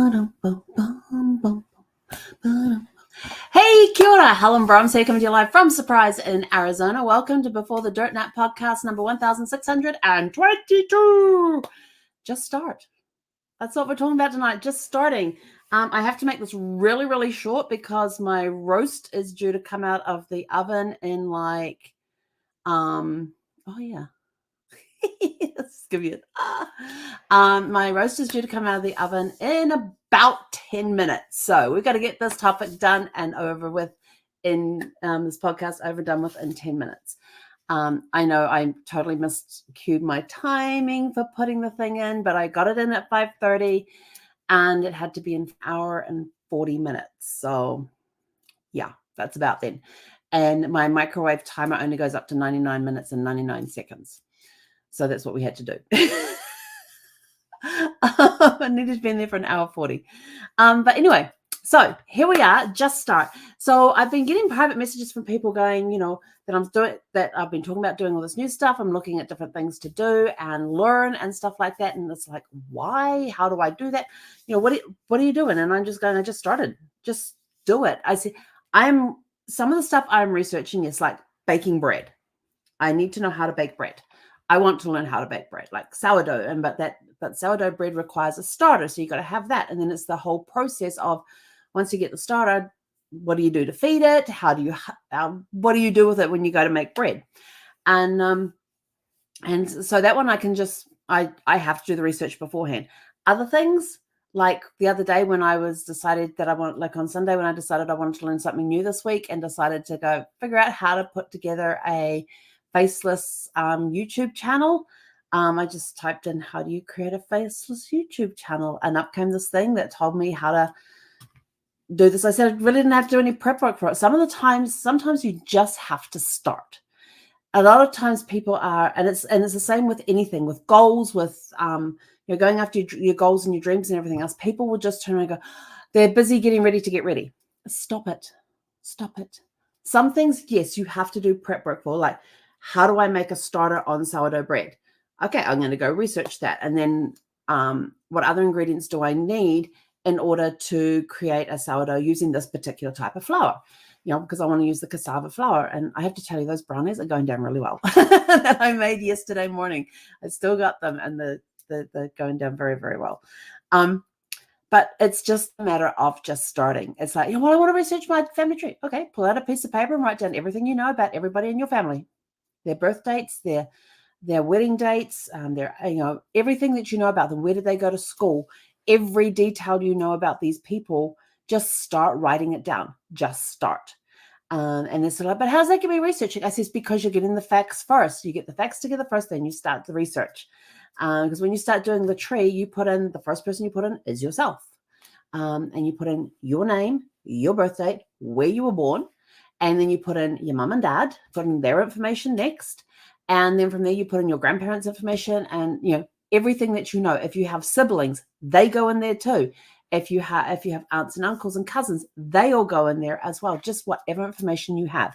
Hey, kia ora, Helen Brahms here, coming to you live from Surprise in Arizona. Welcome to Before the Dirt Nap podcast number 1622. Just start. That's what we're talking about tonight, just starting. I have to make this really, really short because my roast is due to come out of the oven in my roast is due to come out of the oven in about 10 minutes. So we've got to get this topic done and over with in this podcast done with in 10 minutes. I know I totally miscued my timing for putting the thing in, but I got it in at 5:30 and it had to be an hour and 40 minutes. So yeah, that's about then. And my microwave timer only goes up to 99 minutes and 99 seconds. So that's what we had to do. I needed to be in there for an hour 40. But anyway, so here we are, just start. So I've been getting private messages from people going, that I've been talking about doing all this new stuff. I'm looking at different things to do and learn and stuff like that. And it's like, why? How do I do that? What are you doing? And I'm just going, I just started. Just do it. I see. Some of the stuff I'm researching is like baking bread. I need to know how to bake bread. I want to learn how to bake bread, like sourdough, but sourdough bread requires a starter, so you got to have that, and then it's the whole process of once you get the starter, what do you do to feed it? What do you do with it when you go to make bread? And so that one I can I have to do the research beforehand. Other things, like the other day when I on Sunday when I decided I wanted to learn something new this week and decided to go figure out how to put together a faceless YouTube channel. I just typed in, how do you create a faceless YouTube channel? And up came this thing that told me how to do this. I said I really didn't have to do any prep work for it. Sometimes you just have to start. A lot of times people are, and it's the same with anything, with goals, with going after your goals and your dreams and everything else. People will just turn around and go, they're busy getting ready to get ready. Stop it. Some things, yes, you have to do prep work for, like, how do I make a starter on sourdough bread? Okay, I'm going to go research that. And then what other ingredients do I need in order to create a sourdough using this particular type of flour? Because I want to use the cassava flour. And I have to tell you, those brownies are going down really well that I made yesterday morning. I still got them, and they're going down very, very well. But it's just a matter of just starting. It's like, I want to research my family tree. Okay, pull out a piece of paper and write down everything you know about everybody in your family. Their birth dates, their wedding dates, their everything that you know about them. Where did they go to school? Every detail you know about these people, just start writing it down. Just start. And it's like, but how's that going to be researching? I says, because you're getting the facts first. You get the facts together first, then you start the research. Because when you start doing the tree, you put in, the first person you put in is yourself. And you put in your name, your birth date, where you were born. And then you put in your mom and dad, put in their information next. And then from there, you put in your grandparents' information and, everything that you know. If you have siblings, they go in there too. If you have aunts and uncles and cousins, they all go in there as well. Just whatever information you have.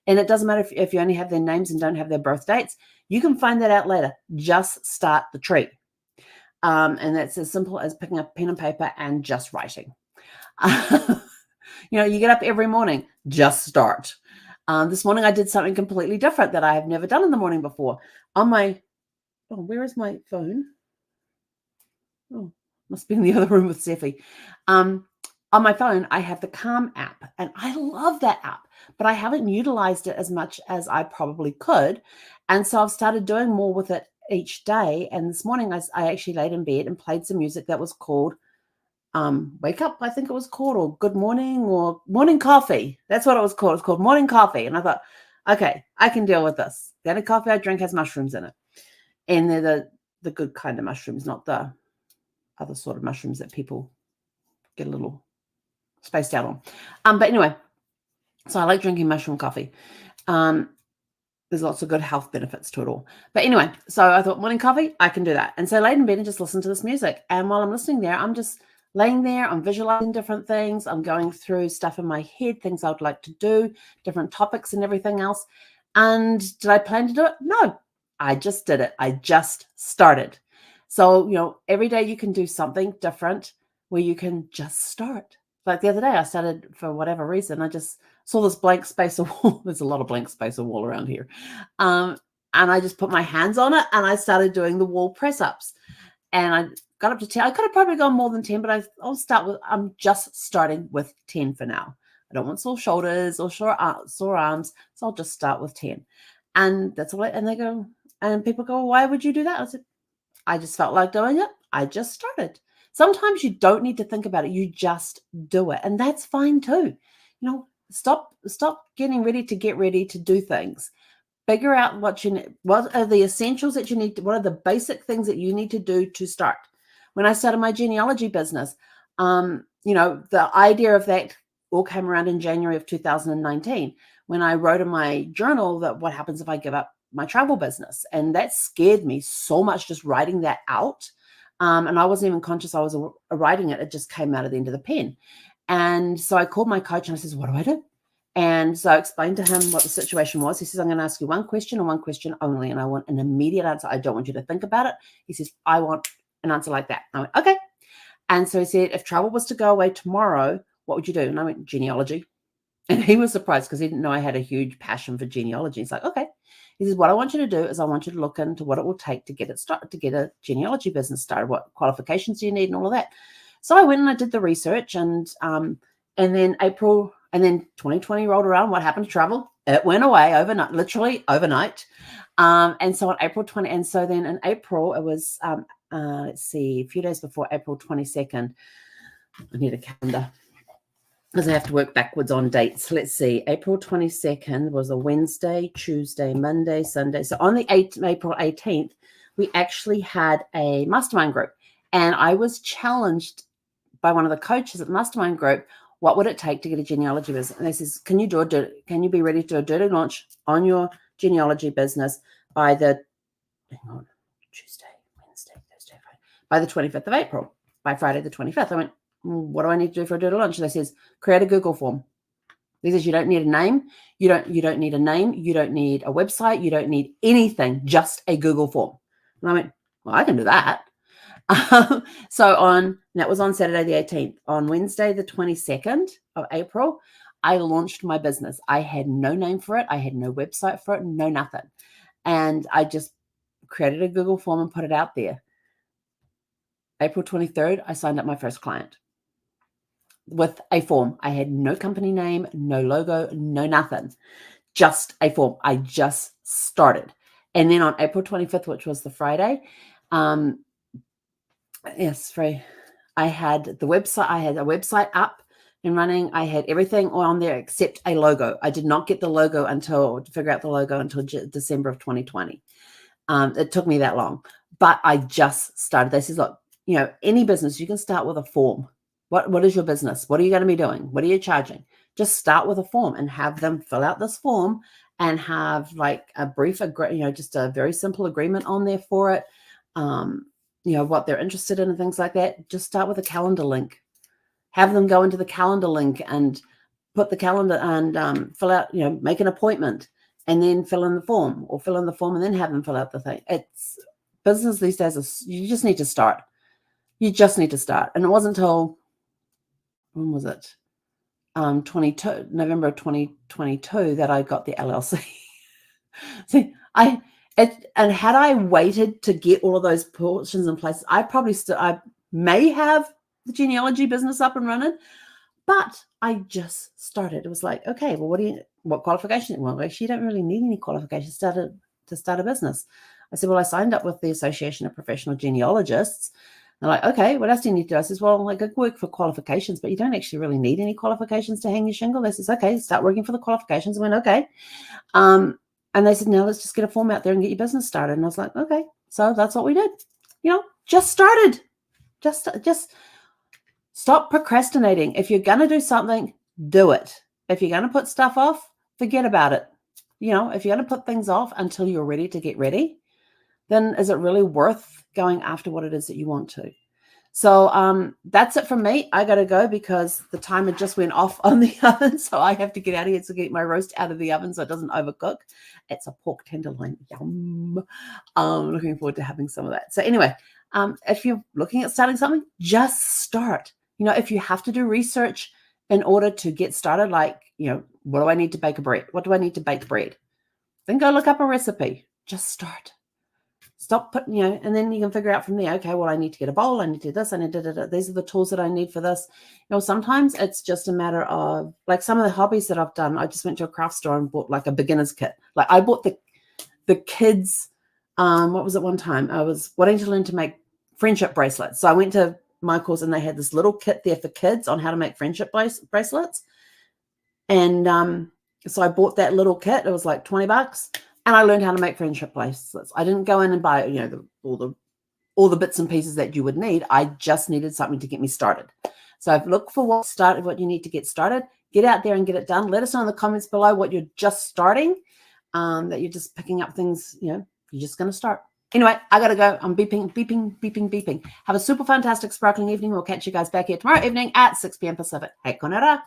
And it doesn't matter if you only have their names and don't have their birth dates. You can find that out later. Just start the tree. And that's as simple as picking up pen and paper and just writing. You get up every morning, just start. This morning I did something completely different that I have never done in the morning before. Where is my phone? Oh, must be in the other room with Zephy. On my phone, I have the Calm app, and I love that app, but I haven't utilized it as much as I probably could. And so I've started doing more with it each day. And this morning I actually laid in bed and played some music that was called Wake Up, I think it was called, or Good Morning, or Morning Coffee. That's what it was called. It's called Morning Coffee. And I thought, okay, I can deal with this. The only coffee I drink has mushrooms in it. And they're the good kind of mushrooms, not the other sort of mushrooms that people get a little spaced out on. But anyway, so I like drinking mushroom coffee. There's lots of good health benefits to it all. But anyway, so I thought, morning coffee, I can do that. And so I laid in bed and just listened to this music. And while I'm listening there, I'm just laying there, I'm visualizing different things. I'm going through stuff in my head, things I would like to do, different topics and everything else. And did I plan to do it? No, I just did it. I just started. So, every day you can do something different where you can just start. Like the other day, I started, for whatever reason, I just saw this blank space of wall. There's a lot of blank space of wall around here. And I just put my hands on it and I started doing the wall press ups. And I got up to 10. I could have probably gone more than 10, but I'll start with, I'm just starting with 10 for now. I don't want sore shoulders or sore arms. So I'll just start with 10. And that's all. And they go, and people go, why would you do that? I said, I just felt like doing it. I just started. Sometimes you don't need to think about it. You just do it. And that's fine too. Stop getting ready to get ready to do things. Figure out what are the essentials that you need. What are the basic things that you need to do to start? When I started my genealogy business, the idea of that all came around in January of 2019 when I wrote in my journal that what happens if I give up my travel business. And that scared me so much, just writing that out. And I wasn't even conscious I was writing it. It just came out of the end of the pen. And so I called my coach and I says, what do I do? And so I explained to him what the situation was. He says, I'm going to ask you one question and one question only. And I want an immediate answer. I don't want you to think about it. He says, I want an answer like that. I went, okay. And so he said, if travel was to go away tomorrow, what would you do? And I went, genealogy. And he was surprised because he didn't know I had a huge passion for genealogy. He's like, okay. He says, what I want you to do is I want you to look into what it will take to get it started, to get a genealogy business started. What qualifications do you need and all of that? So I went and I did the research, and then 2020 rolled around. What happened to travel? It went away overnight, literally overnight. And so on April 20, and so then in April, it was, let's see, a few days before April 22nd. I need a calendar because I have to work backwards on dates. Let's see, April 22nd was a Wednesday, Tuesday, Monday, Sunday. So on the April 18th, we actually had a mastermind group, and I was challenged by one of the coaches at the mastermind group. What would it take to get a genealogy business? And they says, can you be ready to do a dirty launch on your genealogy business by Tuesday, Wednesday, Thursday, Friday, by the 25th of April, by Friday the 25th. I went, what do I need to do for a dirty launch? And they says, create a Google form. He says, you don't need a name. You don't need a name. You don't need a website. You don't need anything, just a Google form. And I went, well, I can do that. That was on Saturday the 18th. On Wednesday the 22nd of April, I launched my business. I had no name for it. I had no website for it, no nothing. And I just created a Google form and put it out there. April 23rd, I signed up my first client with a form. I had no company name, no logo, no nothing, just a form. I just started. And then on April 25th, which was the Friday, I had the website. I had a website up and running. I had everything on there except a logo. I did not get the logo until December of 2020. It took me that long, but I just started. They said, look, any business, you can start with a form. What is your business? What are you going to be doing? What are you charging? Just start with a form and have them fill out this form and have like a brief, just a very simple agreement on there for it. What they're interested in and things like that. Just start with a calendar link. Have them go into the calendar link and put the calendar and fill out, make an appointment and then fill in the form, or fill in the form and then have them fill out the thing. It's business these days. You just need to start. You just need to start. And it wasn't until, when was it? November of 2022 that I got the LLC. See, and had I waited to get all of those portions in place, I may have the genealogy business up and running, but I just started. It was like, okay, well, what qualifications? Well, actually, you don't really need any qualifications to start a business. I said, well, I signed up with the Association of Professional Genealogists. They're like, okay, what else do you need to do? I says, well, I could work for qualifications, but you don't actually really need any qualifications to hang your shingle. They says, okay, start working for the qualifications. I went, okay. And they said, now let's just get a form out there and get your business started. And I was like, okay. So that's what we did. Just started. Just stop procrastinating. If you're going to do something, do it. If you're going to put stuff off, forget about it. If you're going to put things off until you're ready to get ready, then is it really worth going after what it is that you want to? So that's it from me. I got to go because the timer just went off on the oven. So I have to get out of here to get my roast out of the oven so it doesn't overcook. It's a pork tenderloin. Yum. Looking forward to having some of that. So anyway, If you're looking at starting something, just start. You know, if you have to do research in order to get started, like, you know, what do I need to bake a bread? What do I need to bake bread? Then go look up a recipe. Just start. Stop putting, you know, and then you can figure out from there, okay, well, I need to get a bowl. I need to do this. I need to, these are the tools that I need for this. You know, sometimes it's just a matter of, like, some of the hobbies that I've done. I just went to a craft store and bought like a beginner's kit. Like, I bought the kids, what was it one time? I was wanting to learn to make friendship bracelets. So I went to Michael's and they had this little kit there for kids on how to make friendship bracelets. And so I bought that little kit. It was like $20. And I learned how to make friendship bracelets. I didn't go in and buy, you know, all the bits and pieces that you would need. I just needed something to get me started. So I've looked for what you need to get started. Get out there and get it done. Let us know in the comments below what you're just starting, that you're just picking up things, you know, you're just going to start. Anyway, I got to go. I'm beeping. Have a super fantastic, sparkling evening. We'll catch you guys back here tomorrow evening at 6 p.m. Pacific. Hey, konera.